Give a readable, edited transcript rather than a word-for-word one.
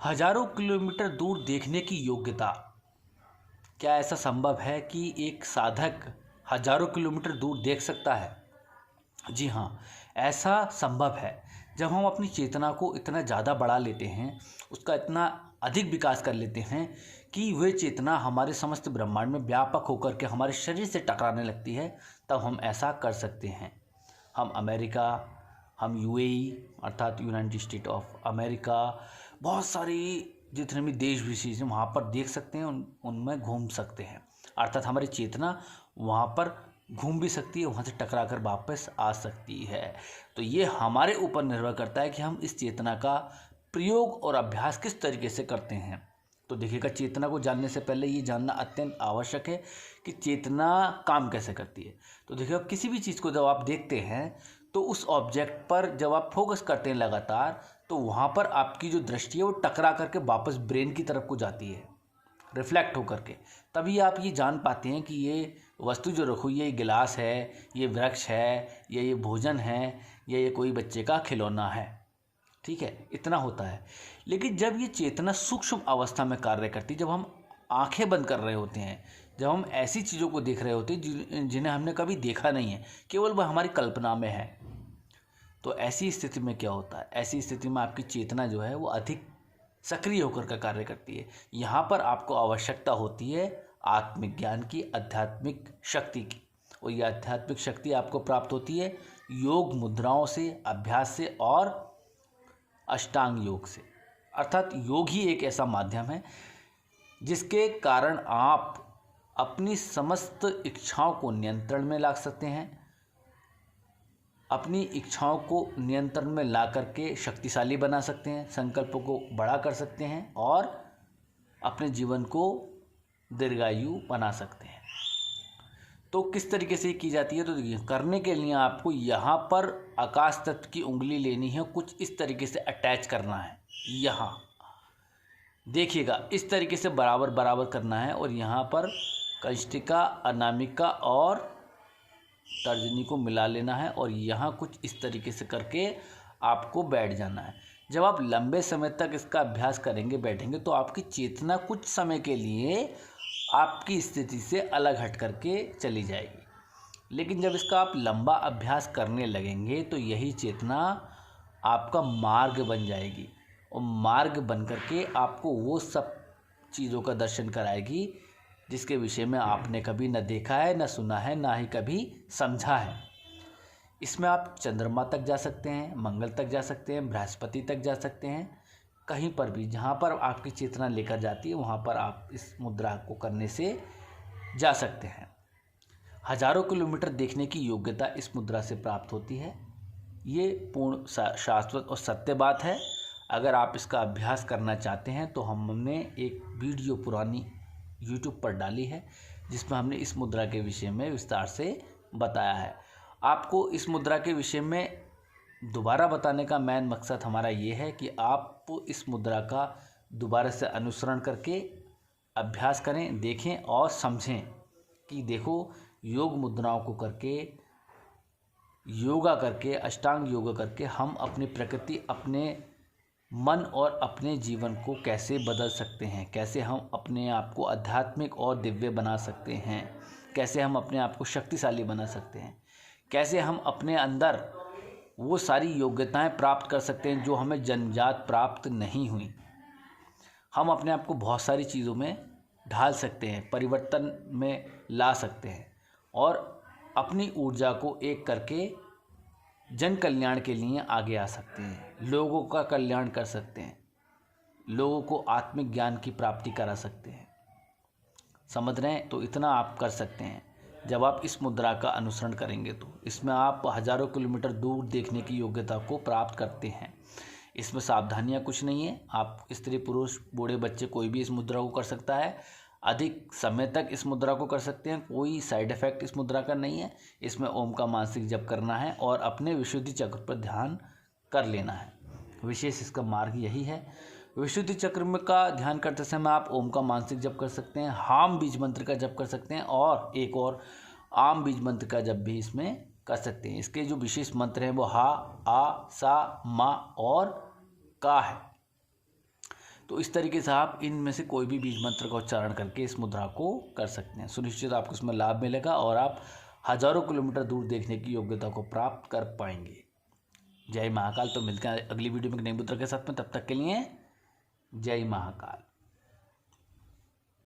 हजारों किलोमीटर दूर देखने की योग्यता। क्या ऐसा संभव है कि एक साधक हजारों किलोमीटर दूर देख सकता है? जी हाँ, ऐसा संभव है। जब हम अपनी चेतना को इतना ज़्यादा बढ़ा लेते हैं, उसका इतना अधिक विकास कर लेते हैं कि वह चेतना हमारे समस्त ब्रह्मांड में व्यापक होकर के हमारे शरीर से टकराने लगती है, तब हम ऐसा कर सकते हैं। हम अमेरिका, हम यूएई अर्थात यूनाइटेड स्टेट ऑफ अमेरिका, बहुत सारी जितने भी देश विशेष हैं वहाँ पर देख सकते हैं, उनमें घूम सकते हैं। अर्थात हमारी चेतना वहाँ पर घूम भी सकती है, वहाँ से टकरा कर वापस आ सकती है। तो ये हमारे ऊपर निर्भर करता है कि हम इस चेतना का प्रयोग और अभ्यास किस तरीके से करते हैं। तो देखिएगा, चेतना को जानने से पहले ये जानना अत्यंत आवश्यक है कि चेतना काम कैसे करती है। तो देखिए, किसी भी चीज़ को जब आप देखते हैं तो उस ऑब्जेक्ट पर जब आप फोकस करते हैं लगातार, तो वहाँ पर आपकी जो दृष्टि है वो टकरा करके वापस ब्रेन की तरफ को जाती है, रिफ्लेक्ट होकर के। तभी आप ये जान पाते हैं कि ये वस्तु जो रखी हुई है, ये गिलास है, ये वृक्ष है, या ये भोजन है, या ये कोई बच्चे का खिलौना है। ठीक है, इतना होता है। लेकिन जब ये चेतना सूक्ष्म अवस्था में कार्य करती, जब हम आंखें बंद कर रहे होते हैं, जब हम ऐसी चीज़ों को देख रहे होते हैं जिन्हें हमने कभी देखा नहीं है, केवल वह हमारी कल्पना में है, तो ऐसी स्थिति में क्या होता है? ऐसी स्थिति में आपकी चेतना जो है वो अधिक सक्रिय होकर का कार्य करती है। यहाँ पर आपको आवश्यकता होती है आत्मिक ज्ञान की, आध्यात्मिक शक्ति की। और यह आध्यात्मिक शक्ति आपको प्राप्त होती है योग मुद्राओं से, अभ्यास से और अष्टांग योग से। अर्थात योग ही एक ऐसा माध्यम है जिसके कारण आप अपनी समस्त इच्छाओं को नियंत्रण में ला सकते हैं, अपनी इच्छाओं को नियंत्रण में ला करके शक्तिशाली बना सकते हैं, संकल्पों को बड़ा कर सकते हैं और अपने जीवन को दीर्घायु बना सकते हैं। तो किस तरीके से की जाती है? तो देखिए, करने के लिए आपको यहाँ पर आकाश तत्व की उंगली लेनी है, कुछ इस तरीके से अटैच करना है। यहाँ देखिएगा, इस तरीके से बराबर बराबर करना है और यहाँ पर कंष्टिका, अनामिका और तर्जनी को मिला लेना है और यहाँ कुछ इस तरीके से करके आपको बैठ जाना है। जब आप लंबे समय तक इसका अभ्यास करेंगे, बैठेंगे, तो आपकी चेतना कुछ समय के लिए आपकी स्थिति से अलग हट करके चली जाएगी। लेकिन जब इसका आप लंबा अभ्यास करने लगेंगे तो यही चेतना आपका मार्ग बन जाएगी और मार्ग बन करके आपको वो सब चीज़ों का दर्शन कराएगी जिसके विषय में आपने कभी न देखा है, न सुना है, ना ही कभी समझा है। इसमें आप चंद्रमा तक जा सकते हैं, मंगल तक जा सकते हैं, बृहस्पति तक जा सकते हैं, कहीं पर भी जहाँ पर आपकी चेतना लेकर जाती है वहाँ पर आप इस मुद्रा को करने से जा सकते हैं। हजारों किलोमीटर देखने की योग्यता इस मुद्रा से प्राप्त होती है। ये पूर्ण शाश्वत और सत्य बात है। अगर आप इसका अभ्यास करना चाहते हैं तो हमने एक वीडियो पुरानी YouTube पर डाली है जिसमें हमने इस मुद्रा के विषय में विस्तार से बताया है। आपको इस मुद्रा के विषय में दोबारा बताने का मेन मकसद हमारा ये है कि आप इस मुद्रा का दोबारा से अनुसरण करके अभ्यास करें, देखें और समझें कि देखो, योग मुद्राओं को करके, योगा करके, अष्टांग योगा करके हम अपनी प्रकृति, अपने मन और अपने जीवन को कैसे बदल सकते हैं, कैसे हम अपने आप को आध्यात्मिक और दिव्य बना सकते हैं, कैसे हम अपने आप को शक्तिशाली बना सकते हैं, कैसे हम अपने अंदर वो सारी योग्यताएं प्राप्त कर सकते हैं जो हमें जन्मजात प्राप्त नहीं हुई। हम अपने आप को बहुत सारी चीज़ों में ढाल सकते हैं, परिवर्तन में ला सकते हैं और अपनी ऊर्जा को एक करके जन कल्याण के लिए आगे आ सकते हैं, लोगों का कल्याण कर सकते हैं, लोगों को आत्मिक ज्ञान की प्राप्ति करा सकते हैं। समझ रहे हैं? तो इतना आप कर सकते हैं जब आप इस मुद्रा का अनुसरण करेंगे। तो इसमें आप हजारों किलोमीटर दूर देखने की योग्यता को प्राप्त करते हैं। इसमें सावधानियां कुछ नहीं है। आप स्त्री, पुरुष, बूढ़े, बच्चे, कोई भी इस मुद्रा को कर सकता है। अधिक समय तक इस मुद्रा को कर सकते हैं। कोई साइड इफ़ेक्ट इस मुद्रा का नहीं है। इसमें ओम का मानसिक जप करना है और अपने विशुद्धि चक्र पर ध्यान कर लेना है। विशेष इसका मार्ग यही है। विशुद्धि चक्र में का ध्यान करते समय आप ओम का मानसिक जप कर सकते हैं, हाम बीज मंत्र का जप कर सकते हैं और एक और आम बीज मंत्र का जप भी इसमें कर सकते हैं। इसके जो विशेष मंत्र हैं वो हा, आ, सा, मा और का है। तो इस तरीके से आप इनमें से कोई भी बीज मंत्र का उच्चारण करके इस मुद्रा को कर सकते हैं। सुनिश्चित आपको इसमें लाभ मिलेगा और आप हजारों किलोमीटर दूर देखने की योग्यता को प्राप्त कर पाएंगे। जय महाकाल। तो मिलते हैं अगली वीडियो में नई मुद्रा के साथ में, तब तक के लिए जय महाकाल।